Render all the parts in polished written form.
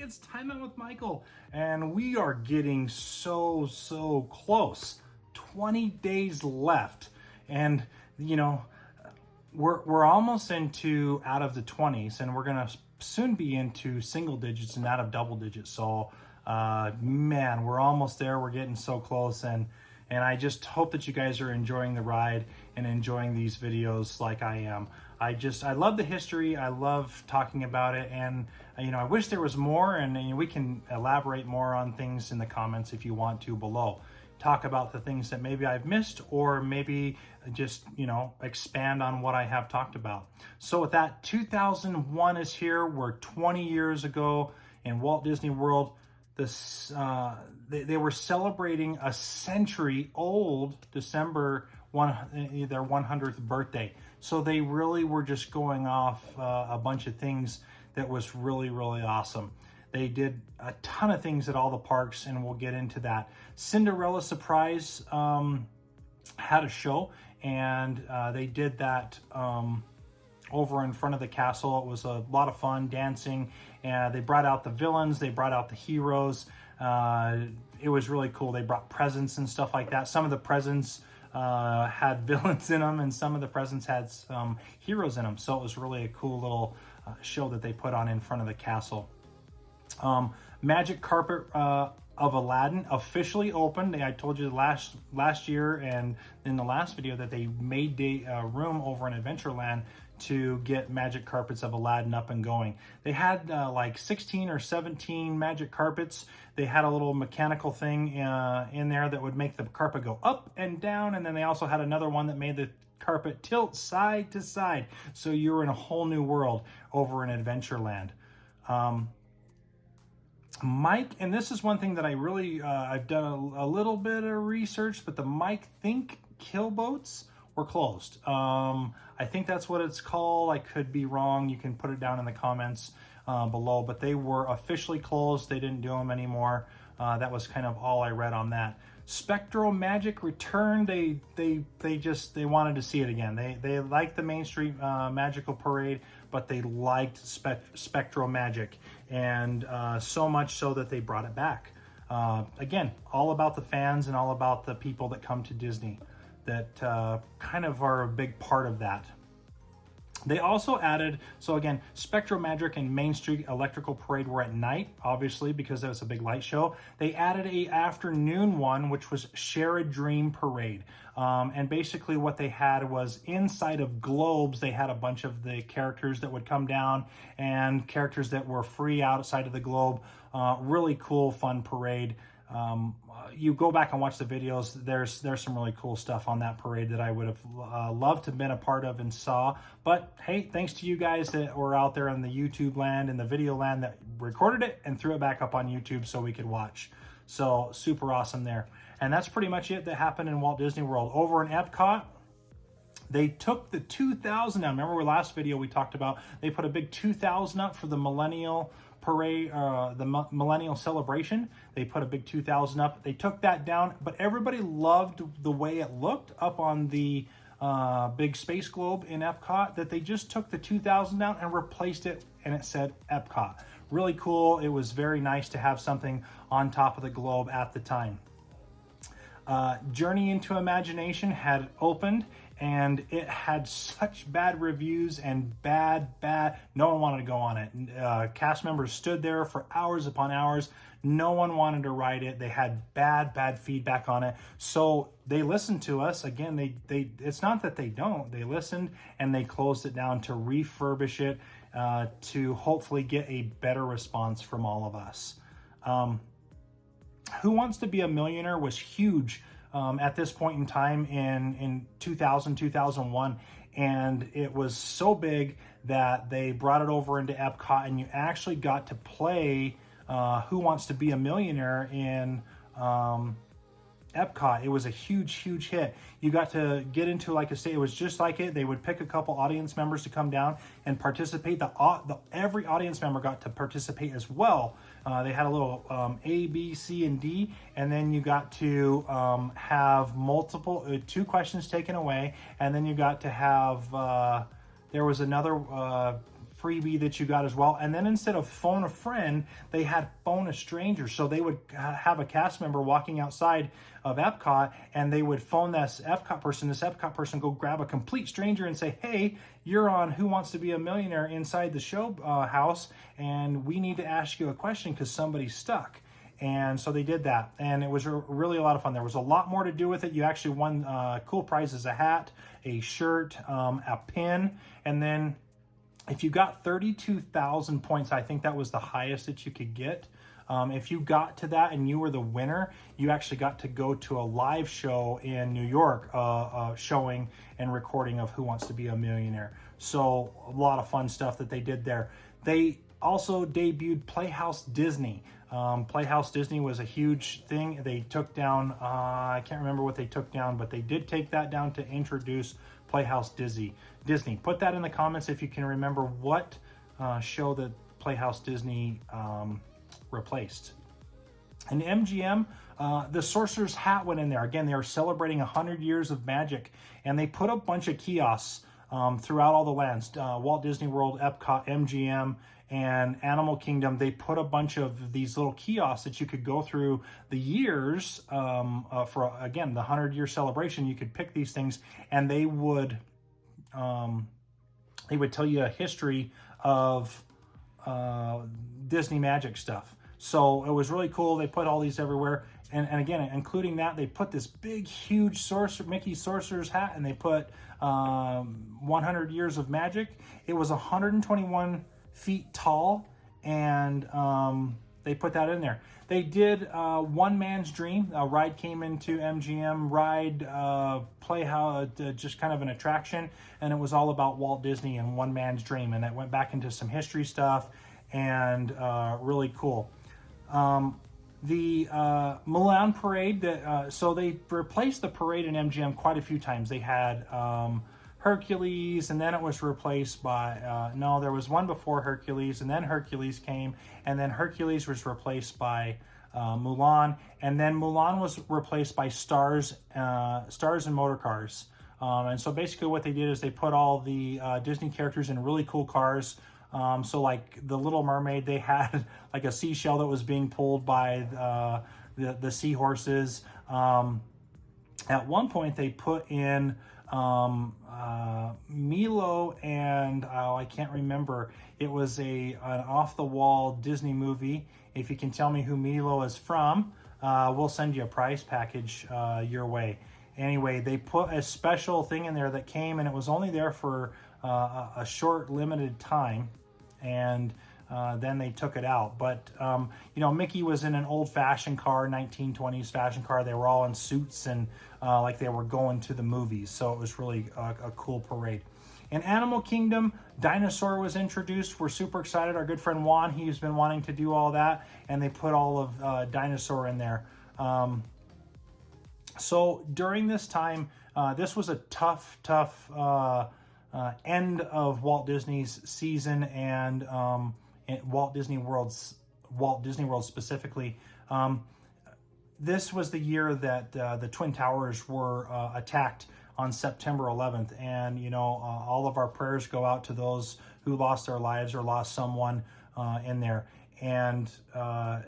it's Time Out with Michael, and we are getting so close. 20 days left, and you know, we're almost into out of the 20s, and we're gonna soon be into single digits and out of double digits. So, man, we're almost there. We're getting so close, and I just hope that you guys are enjoying the ride and enjoying these videos like I am. I love the history. I love talking about it, and I wish there was more, and we can elaborate more on things in the comments if you want to below. Talk about the things that maybe I've missed, or maybe just expand on what I have talked about. So with that, 2001 is here. We're 20 years ago in Walt Disney World. They were celebrating a century old December their 100th birthday. So they really were just going off a bunch of things that was really awesome. They did a ton of things at all the parks, and we'll get into that. Cinderella Surprise had a show, and they did that over in front of the castle. It was a lot of fun, dancing, and they brought out the villains, they brought out the heroes. It was really cool. They brought presents and stuff like that. Some of the presents had villains in them, and some of the presents had some heroes in them. So it was really a cool little show that they put on in front of the castle. Magic Carpet of Aladdin officially opened. I told you last year and in the last video that they made a room over in Adventureland to get Magic Carpets of Aladdin up and going. They had like 16 or 17 magic carpets. They had a little mechanical thing in there that would make the carpet go up and down, and then they also had another one that made the carpet tilt side to side. So you were in a whole new world over in Adventureland. Mike, and this is one thing that I really, I've done a little bit of research, but the Mike Think Kill Boats were closed. I think that's what it's called. I could be wrong. You can put it down in the comments below, but they were officially closed. They didn't do them anymore. That was kind of all I read on that. Spectro Magic returned. They wanted to see it again. They liked the Main Street Magical Parade, but they liked Spectro Magic, and so much so that they brought it back. Again, all about the fans and all about the people that come to Disney that kind of are a big part of that. They also added, so again, Spectro Magic and Main Street Electrical Parade were at night, obviously, because that was a big light show. They added a afternoon one, which was Share a Dream Parade. And basically what they had was inside of globes, they had a bunch of the characters that would come down and characters that were free outside of the globe. Really cool, fun parade. You go back and watch the videos, there's some really cool stuff on that parade that I would have loved to have been a part of and saw. But hey, thanks to you guys that were out there in the YouTube land and the video land that recorded it and threw it back up on YouTube so we could watch. So super awesome there. And that's pretty much it that happened in Walt Disney World. Over in Epcot, they took the 2000 down. Remember last video we talked about, they put a big 2000 up for the Millennial Parade, the Millennial Celebration. They put a big 2000 up. They took that down, but everybody loved the way it looked up on the big space globe in Epcot, that they just took the 2000 down and replaced it, and it said Epcot. Really cool. It was very nice to have something on top of the globe at the time. Journey into Imagination had opened, and it had such bad reviews and bad, no one wanted to go on it. Cast members stood there for hours upon hours. No one wanted to ride it. They had bad feedback on it. So they listened to us. Again, it's not that they don't. They listened, and they closed it down to refurbish it to hopefully get a better response from all of us. Who Wants to Be a Millionaire was huge at this point in time in 2001, and it was so big that they brought it over into Epcot, and you actually got to play Who Wants to Be a Millionaire in Epcot. It was a huge hit. You got to get into, like I say, it was just like it. They would pick a couple audience members to come down and participate. Every audience member got to participate as well. They had a little A, B, C, and D, and then you got to have multiple 2 questions taken away, and then you got to have there was another freebie that you got as well. And then instead of phone a friend, they had phone a stranger. So they would have a cast member walking outside of Epcot, and they would phone this Epcot person. This Epcot person go grab a complete stranger and say, "Hey, you're on Who Wants to Be a Millionaire inside the show house, and we need to ask you a question because somebody's stuck." And so they did that, and it was really a lot of fun. There was a lot more to do with it. You actually won cool prizes: a hat, a shirt, a pin, and then if you got 32,000 points, I think that was the highest that you could get. If you got to that and you were the winner, you actually got to go to a live show in New York, showing and recording of Who Wants to Be a Millionaire. So a lot of fun stuff that they did there. They also debuted Playhouse Disney. Playhouse Disney was a huge thing. They took down, I can't remember what they took down, but they did take that down to introduce Playhouse Disney. Put that in the comments if you can remember what show that Playhouse Disney replaced. And MGM, the Sorcerer's Hat went in there. Again, they are celebrating 100 years of magic, and they put a bunch of kiosks throughout all the lands. Walt Disney World, Epcot, MGM, and Animal Kingdom. They put a bunch of these little kiosks that you could go through the years for, again, the 100-year celebration. You could pick these things, and they would tell you a history of Disney magic stuff. So it was really cool. They put all these everywhere. And again, including that, they put this big, huge Mickey Sorcerer's Hat, and they put 100 Years of Magic. It was 121 feet tall, and they put that in there. They did One Man's Dream. A ride came into MGM, Playhouse, just kind of an attraction, and it was all about Walt Disney and One Man's Dream, and it went back into some history stuff, and really cool. The Mulan Parade, so they replaced the parade in MGM quite a few times. They had Hercules, and then it was replaced by, no, there was one before Hercules, and then Hercules came, and then Hercules was replaced by Mulan, and then Mulan was replaced by Stars and Motor Cars. And so basically what they did is they put all the Disney characters in really cool cars. So like the Little Mermaid, they had like a seashell that was being pulled by the seahorses. At one point they put in Milo and I can't remember. It was an off-the-wall Disney movie. If you can tell me who Milo is from, we'll send you a prize package your way. Anyway, they put a special thing in there that came, and it was only there for a short, limited time, and then they took it out. But, Mickey was in an old-fashioned car, 1920s fashion car. They were all in suits and like they were going to the movies. So it was really a cool parade. In Animal Kingdom, Dinosaur was introduced. We're super excited. Our good friend Juan, he's been wanting to do all that, and they put all of Dinosaur in there. So during this time, this was a tough end of Walt Disney's season, and Walt Disney World specifically. This was the year that the Twin Towers were attacked on September 11th, and all of our prayers go out to those who lost their lives or lost someone in there. And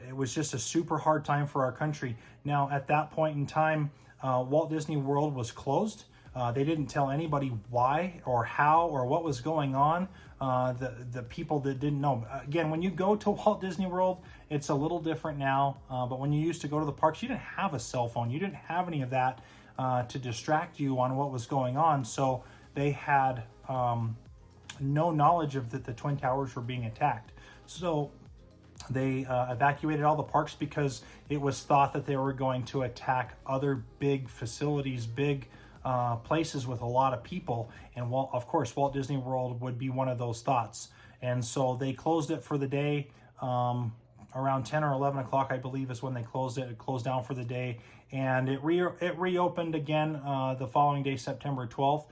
it was just a super hard time for our country. Now, at that point in time, Walt Disney World was closed. They didn't tell anybody why or how or what was going on. The people that didn't know. Again, when you go to Walt Disney World, it's a little different now. But when you used to go to the parks, you didn't have a cell phone. You didn't have any of that to distract you on what was going on. So they had no knowledge of that the Twin Towers were being attacked. So they evacuated all the parks because it was thought that they were going to attack other big facilities, big places with a lot of people, and of course Walt Disney World would be one of those thoughts. And so they closed it for the day. Around 10 or 11 o'clock, I believe, is when they closed it. It closed down for the day, and it reopened again the following day, September 12th,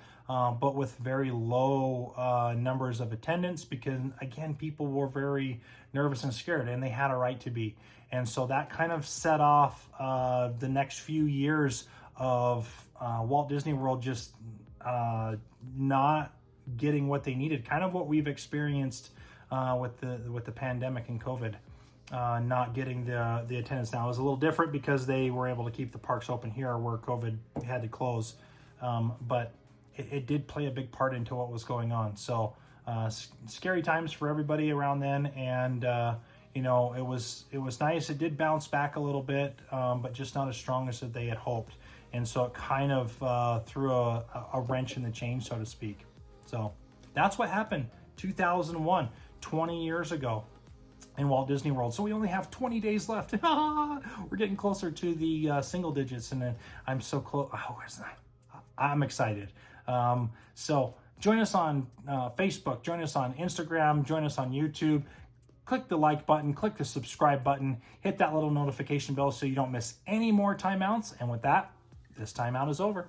but with very low numbers of attendance because, again, people were very nervous and scared, and they had a right to be. And so that kind of set off the next few years of Walt Disney World just not getting what they needed, kind of what we've experienced with the pandemic and COVID. Not getting the attendance. Now it was a little different because they were able to keep the parks open here where COVID had to close, but it did play a big part into what was going on. So scary times for everybody around then, and you know, it was nice. It did bounce back a little bit, but just not as strong as they had hoped, and so it kind of threw a wrench in the change, so to speak. So that's what happened 2001, 20 years ago in Walt Disney World. So we only have 20 days left. We're getting closer to the single digits, and then I'm so close. Oh, I'm excited. So join us on Facebook, join us on Instagram, join us on YouTube. Click the like button, click the subscribe button, hit that little notification bell so you don't miss any more timeouts. And with that, this timeout is over.